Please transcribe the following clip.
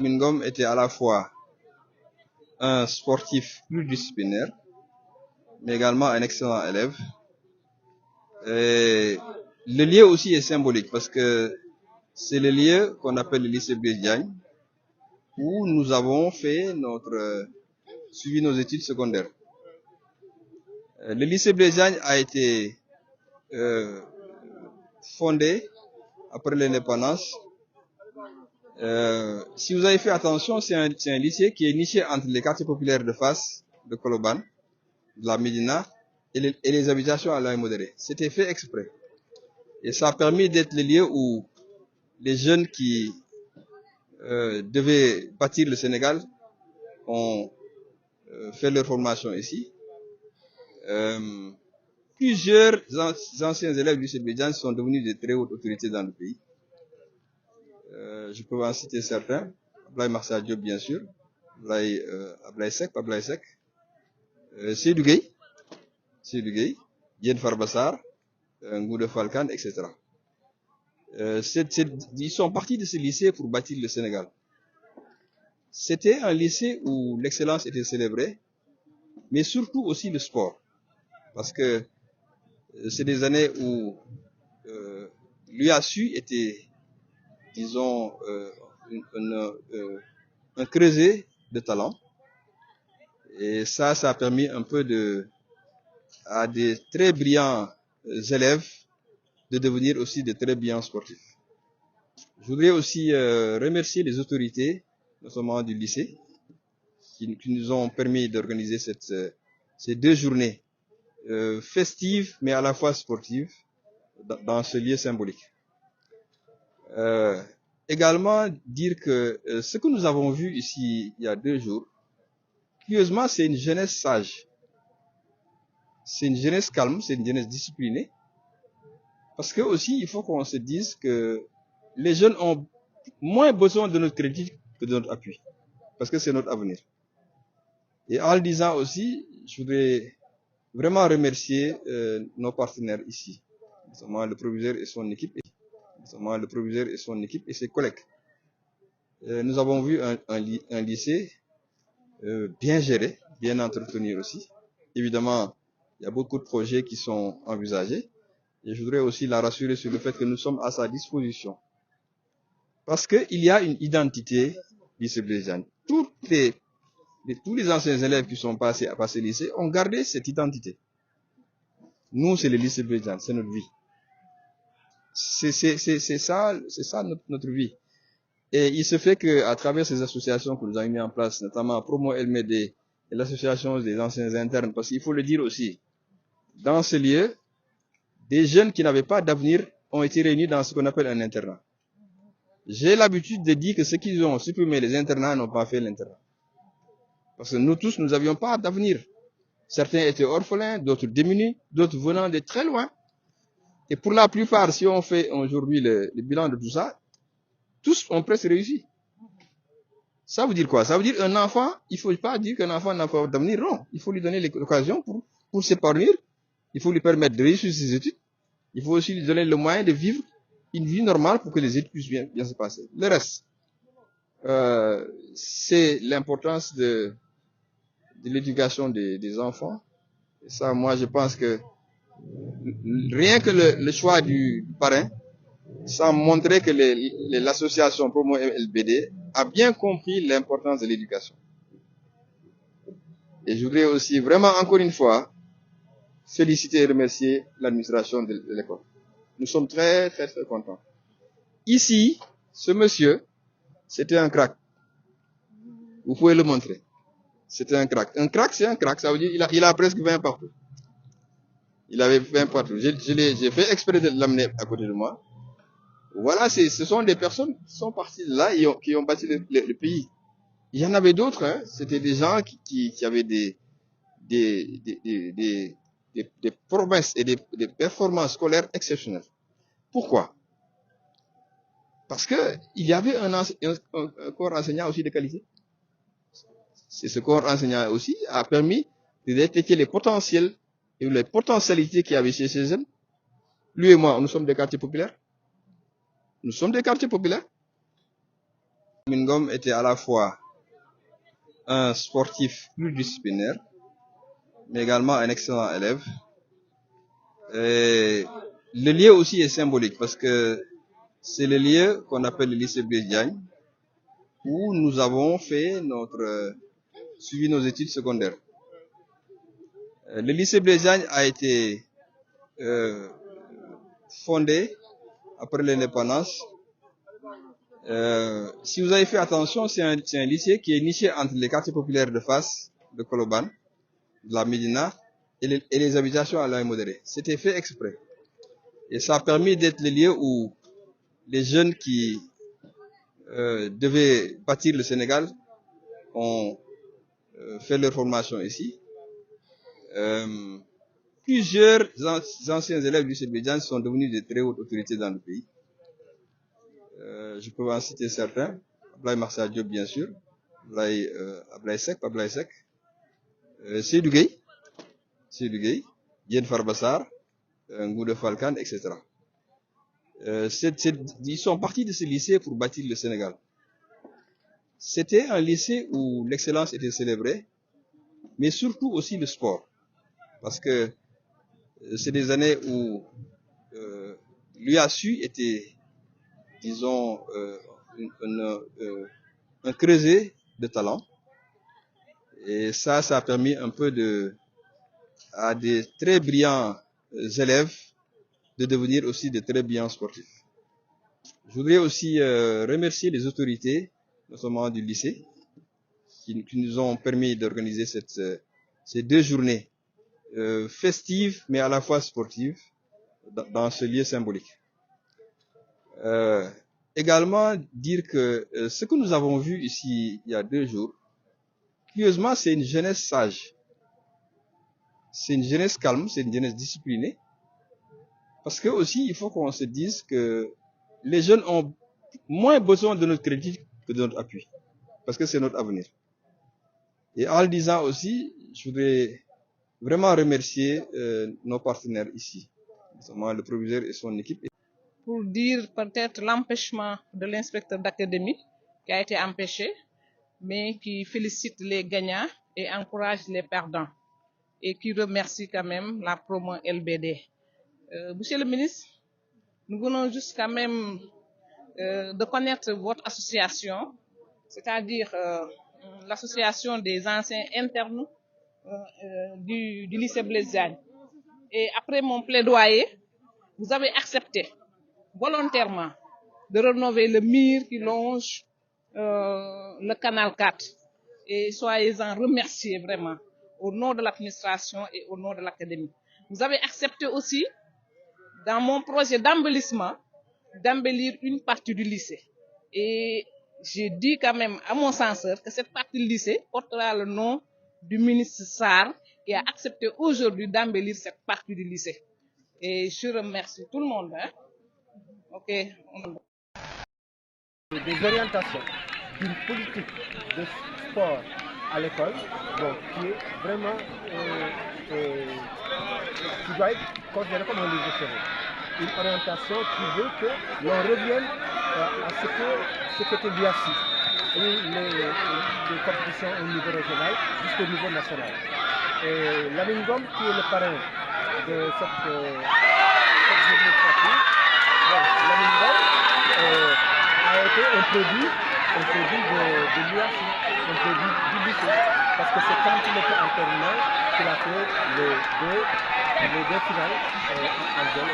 Ngom était à la fois un sportif pluridisciplinaire, mais également un excellent élève. Et le lieu aussi est symbolique parce que c'est le lieu qu'on appelle le lycée Blaise Diagne, où nous avons fait suivi nos études secondaires. Le lycée Blaise Diagne a été fondé après l'indépendance. Si vous avez fait attention, c'est un lycée qui est niché entre les quartiers populaires de Fass, de Colobane, de la Médina et les habitations à l'œil modéré. C'était fait exprès. Et ça a permis d'être le lieu où les jeunes qui devaient bâtir le Sénégal ont fait leur formation ici. Plusieurs anciens élèves du lycée Blaise Diagne sont devenus de très hautes autorités dans le pays. Je peux en citer certains. Ablaye Marsa Diop, bien sûr. Ablaye Seck, Seydou Gueye, Yen Farbassar, Ngoude Falkan, etc. Ils sont partis de ce lycée pour bâtir le Sénégal. C'était un lycée où l'excellence était célébrée, mais surtout aussi le sport. Parce que c'est des années où l'UASU était, disons, un creuset de talent. Et ça a permis un peu à des très brillants élèves de devenir aussi de très brillants sportifs. Je voudrais aussi remercier les autorités, notamment du lycée, qui nous ont permis d'organiser ces 2 journées festives, mais à la fois sportives, dans ce lieu symbolique. Également dire que ce que nous avons vu ici il y a 2 jours, curieusement, c'est une jeunesse sage. C'est une jeunesse calme, c'est une jeunesse disciplinée. Parce que aussi, il faut qu'on se dise que les jeunes ont moins besoin de notre crédit que de notre appui. Parce que c'est notre avenir. Et en le disant aussi, je voudrais vraiment remercier nos partenaires ici, notamment le proviseur et son équipe, et ses collègues. Nous avons vu un lycée bien géré, bien entretenu aussi. Évidemment, il y a beaucoup de projets qui sont envisagés. Et je voudrais aussi la rassurer sur le fait que nous sommes à sa disposition. Parce qu'il y a une identité lycée Blaise Diagne. Tous les anciens élèves qui sont passés à ce lycée ont gardé cette identité. Nous, c'est le lycée Blaise Diagne, c'est notre vie. C'est ça notre vie. Et il se fait qu'à travers ces associations que nous avons mis en place, notamment Promo LMD et l'association des anciens internes, parce qu'il faut le dire aussi, dans ce lieu, des jeunes qui n'avaient pas d'avenir ont été réunis dans ce qu'on appelle un internat. J'ai l'habitude de dire que ceux qui ont supprimé les internats n'ont pas fait l'internat. Parce que nous tous, nous n'avions pas d'avenir. Certains étaient orphelins, d'autres démunis, d'autres venant de très loin. Et pour la plupart, si on fait aujourd'hui le bilan de tout ça, tous ont presque réussi. Ça veut dire quoi? Ça veut dire un enfant, il ne faut pas dire qu'un enfant n'a pas d'avenir, non. Il faut lui donner l'occasion pour s'épanouir. Il faut lui permettre de réussir ses études. Il faut aussi lui donner le moyen de vivre une vie normale pour que les études puissent bien se passer. Le reste, c'est l'importance de l'éducation des enfants. Et ça, moi, je pense que rien que le choix du parrain, ça montrait que l'association Promo LBD a bien compris l'importance de l'éducation. Et je voudrais aussi vraiment, encore une fois, féliciter et remercier l'administration de l'école. Nous sommes très, très, très contents. Ici, ce monsieur, c'était un crack. Vous pouvez le montrer. C'était un crack. Un crack, c'est un crack. Ça veut dire il a presque 20 partout. Il avait 20 partout. J'ai fait exprès de l'amener à côté de moi. Voilà, ce sont des personnes qui sont parties de là et qui ont bâti le pays. Il y en avait d'autres. Hein. C'était des gens qui avaient des promesses et des performances scolaires exceptionnelles. Pourquoi? Parce que il y avait un corps enseignant aussi de qualité. C'est ce corps enseignant aussi a permis de détecter les potentiels et les potentialités qu'il y avait chez ces jeunes. Lui et moi, nous sommes des quartiers populaires. Nous sommes des quartiers populaires. Ngom était à la fois un sportif pluridisciplinaire, mais également un excellent élève. Et le lieu aussi est symbolique parce que c'est le lieu qu'on appelle le lycée Blaise Diagne, où nous avons fait suivi nos études secondaires. Le lycée Blaise Diagne a été fondé après l'indépendance. Si vous avez fait attention, c'est un lycée qui est niché entre les quartiers populaires de Fass, de Colobane, de la Médina et les habitations à l'âge modéré. C'était fait exprès. Et ça a permis d'être le lieu où les jeunes qui devaient bâtir le Sénégal ont fait leur formation ici. Plusieurs anciens élèves du lycée Blaise Diagne sont devenus de très hautes autorités dans le pays. Je peux en citer certains. Ablaye Marsa Diop, bien sûr. Ablaye Seck. Seydou Gueye, Yen Farbassar, Ngoude Falkan, etc. Ils sont partis de ce lycée pour bâtir le Sénégal. C'était un lycée où l'excellence était célébrée, mais surtout aussi le sport. Parce que c'est des années où l'UASU était, disons, un creuset de talent. Et ça a permis un peu à des très brillants élèves de devenir aussi de très brillants sportifs. Je voudrais aussi remercier les autorités, notamment du lycée, qui nous ont permis d'organiser ces 2 journées festives, mais à la fois sportives, dans ce lieu symbolique. Également dire que ce que nous avons vu ici il y a 2 jours, curieusement, c'est une jeunesse sage. C'est une jeunesse calme, c'est une jeunesse disciplinée. Parce que aussi, il faut qu'on se dise que les jeunes ont moins besoin de notre crédit que de notre appui. Parce que c'est notre avenir. Et en le disant aussi, je voudrais vraiment remercier nos partenaires ici, notamment le proviseur et son équipe. Pour dire peut-être l'empêchement de l'inspecteur d'académie qui a été empêché, mais qui félicite les gagnants et encourage les perdants et qui remercie quand même la promo LBD. Monsieur le ministre, nous venons juste quand même de connaître votre association, c'est-à-dire l'association des anciens internes du lycée Blaise Diagne. Et après mon plaidoyer, vous avez accepté volontairement de rénover le mur qui longe le canal 4. Et soyez-en remerciés vraiment au nom de l'administration et au nom de l'académie. Vous avez accepté aussi, dans mon projet d'embellissement, d'embellir une partie du lycée. Et j'ai dit quand même à mon censeur que cette partie du lycée portera le nom du ministre Sarr qui a accepté aujourd'hui d'embellir cette partie du lycée. Et je remercie tout le monde. Hein. Ok. Des orientations d'une politique de sport à l'école, qui est vraiment qui doit être considérée comme un livre serré. Une orientation qui veut que l'on revienne à ce qu'était l'IACI, les compétitions au niveau régional jusqu'au niveau national. Et Lamine Ngom, qui est le parrain de cette journée sportive, Lamine Ngom a été un produit de l'IACI, un produit du lycée, parce que c'est quand il était en terminale qu'il a fait les deux finales en duel.